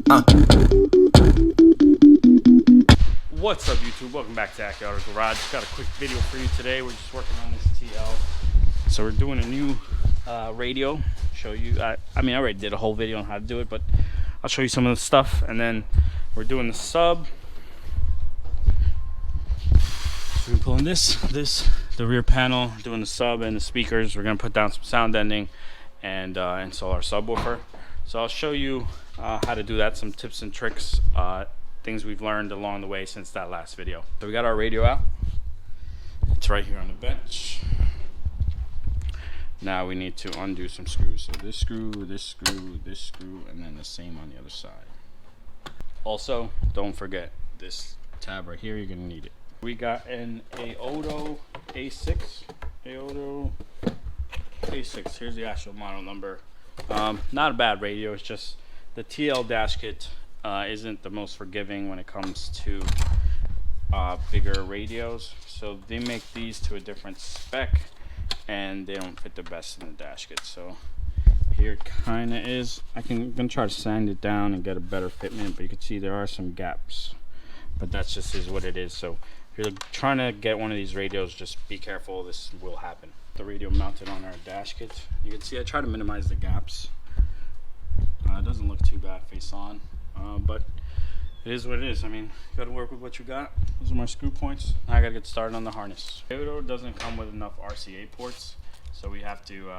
What's up, YouTube? Welcome back to Acura Garage. Got a quick video for you today. We're just working on this TL. So we're doing a new radio. Show you. I already did a whole video on how to do it, but I'll show you some of the stuff. And then we're doing the sub. So we're pulling the rear panel, doing the sub and the speakers. We're gonna put down some sound deadening and install our subwoofer. So I'll show you how to do that, some tips and tricks, things we've learned along the way since that last video. So we got our radio out. It's right here on the bench. Now we need to undo some screws. So this screw, this screw, this screw, and then the same on the other side. Also, don't forget this tab right here, you're gonna need it. We got an Aodo A6. Aodo A6, here's the actual model number. Not a bad radio, it's just the TL dash kit isn't the most forgiving when it comes to bigger radios. So they make these to a different spec and they don't fit the best in the dash kit. So here it kind of is. I'm gonna try to sand it down and get a better fitment, but you can see there are some gaps, but that's just is what it is. So if you're trying to get one of these radios, just be careful, this will happen. The radio mounted on our dash kit, you can see I try to minimize the gaps. It doesn't look too bad face on, but it is what it is. I mean, you gotta work with what you got. Those are my screw points. Now I gotta get started on the harness. Aodo doesn't come with enough RCA ports, so we have to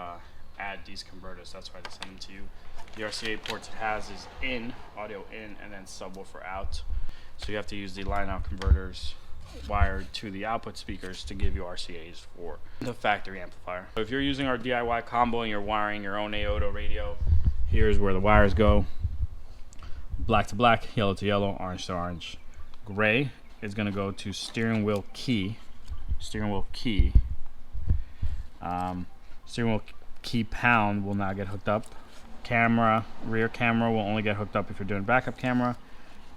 add these converters. That's why they send them to you. The RCA ports it has is in, audio in, and then subwoofer out. So you have to use the line out converters wired to the output speakers to give you RCAs for the factory amplifier. So if you're using our DIY combo and you're wiring your own Aodo radio, here's where the wires go. Black to black, yellow to yellow, orange to orange. Gray is going to go to steering wheel key. Steering wheel key pound will not get hooked up. Camera, rear camera will only get hooked up if you're doing backup camera.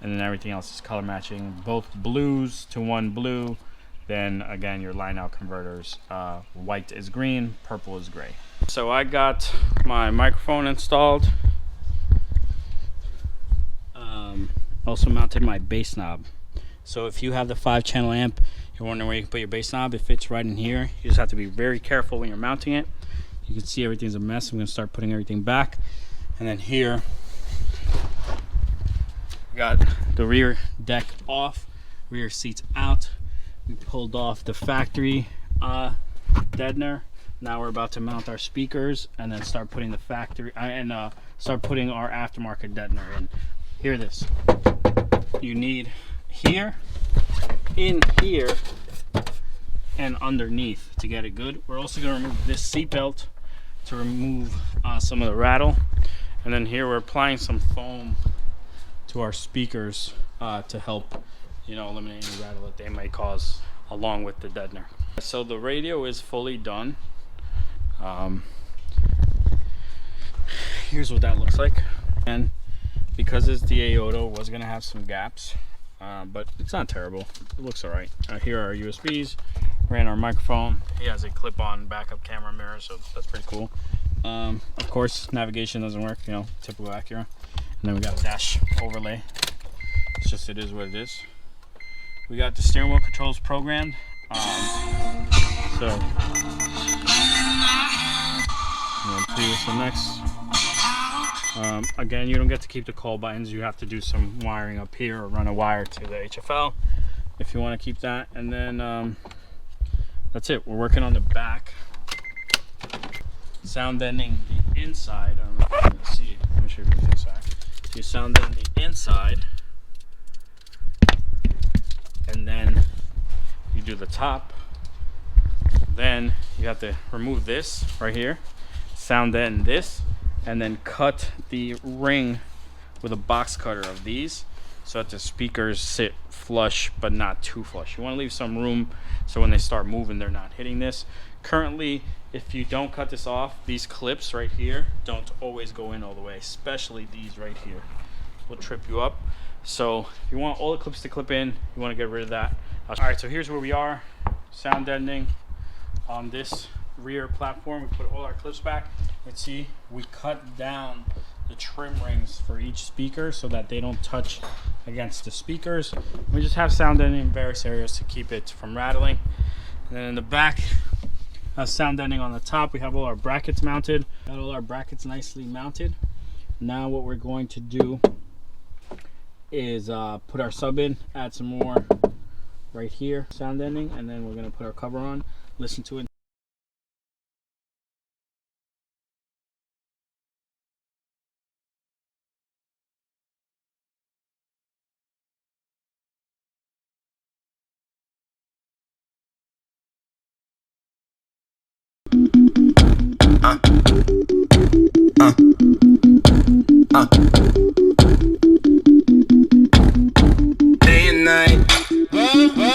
And then everything else is color matching, both blues to one blue. Then again, your line out converters, white is green, purple is gray. So I got my microphone installed. Also mounted my bass knob. So if you have the 5-channel amp, you're wondering where you can put your bass knob, it fits right in here. You just have to be very careful when you're mounting it. You can see everything's a mess. I'm gonna start putting everything back. And then here, got the rear deck off, rear seats out. We pulled off the factory deadener. Now we're about to mount our speakers and then start putting the factory start putting our aftermarket deadener in. Hear this. You need here, in here, and underneath to get it good. We're also going to remove this seat belt to remove some of the rattle, and then here we're applying some foam to our speakers to help, eliminate any rattle that they may cause along with the deadener. So the radio is fully done. Here's what that looks like, and because it's the Aodo, was gonna have some gaps, but it's not terrible. It looks all right. Here are our USBs. Ran our microphone. He has a clip-on backup camera mirror, so that's pretty cool. Of course, navigation doesn't work. Typical Acura. And then we got a dash overlay. It's just, it is what it is. We got the steering wheel controls programmed. So see what's the next. Again, you don't get to keep the call buttons. You have to do some wiring up here or run a wire to the HFL if you want to keep that. And then that's it. We're working on the back. Sound deadening the inside. I don't know if you can see it. Let me show you the inside. You sound deaden the inside, and then you do the top. Then you have to remove this right here, sound deaden this, and then cut the ring with a box cutter of these so that the speakers sit flush but not too flush. You want to leave some room so when they start moving they're not hitting this. Currently, if you don't cut this off, these clips right here don't always go in all the way, especially these right here will trip you up. So if you want all the clips to clip in, you want to get rid of that. All right, so here's where we are. Sound deadening on this rear platform. We put all our clips back. Let's see, we cut down the trim rings for each speaker so that they don't touch against the speakers. We just have sound deadening in various areas to keep it from rattling. And then in the back, sound deadening on the top. We have all our brackets mounted. Got all our brackets nicely mounted. Now what we're going to do is put our sub in, add some more right here, sound deadening, and then we're going to put our cover on, listen to it. Day and night,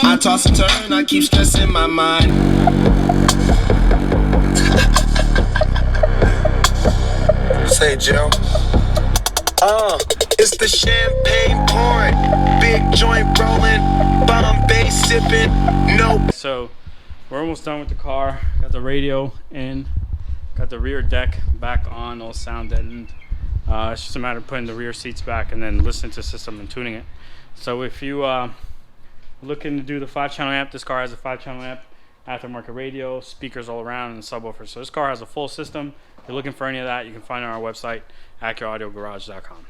I toss and turn, I keep stressing my mind. Say Joe. It's the champagne pouring, big joint rolling, Bombay sipping, no. So we're almost done with the car. Got the radio in, got the rear deck back on, all sound deadened. It's just a matter of putting the rear seats back and then listening to the system and tuning it. So if you looking to do the 5-channel amp, this car has a 5-channel amp, aftermarket radio, speakers all around, and subwoofer. So this car has a full system. If you're looking for any of that, you can find it on our website, AcuraAudioGarage.com.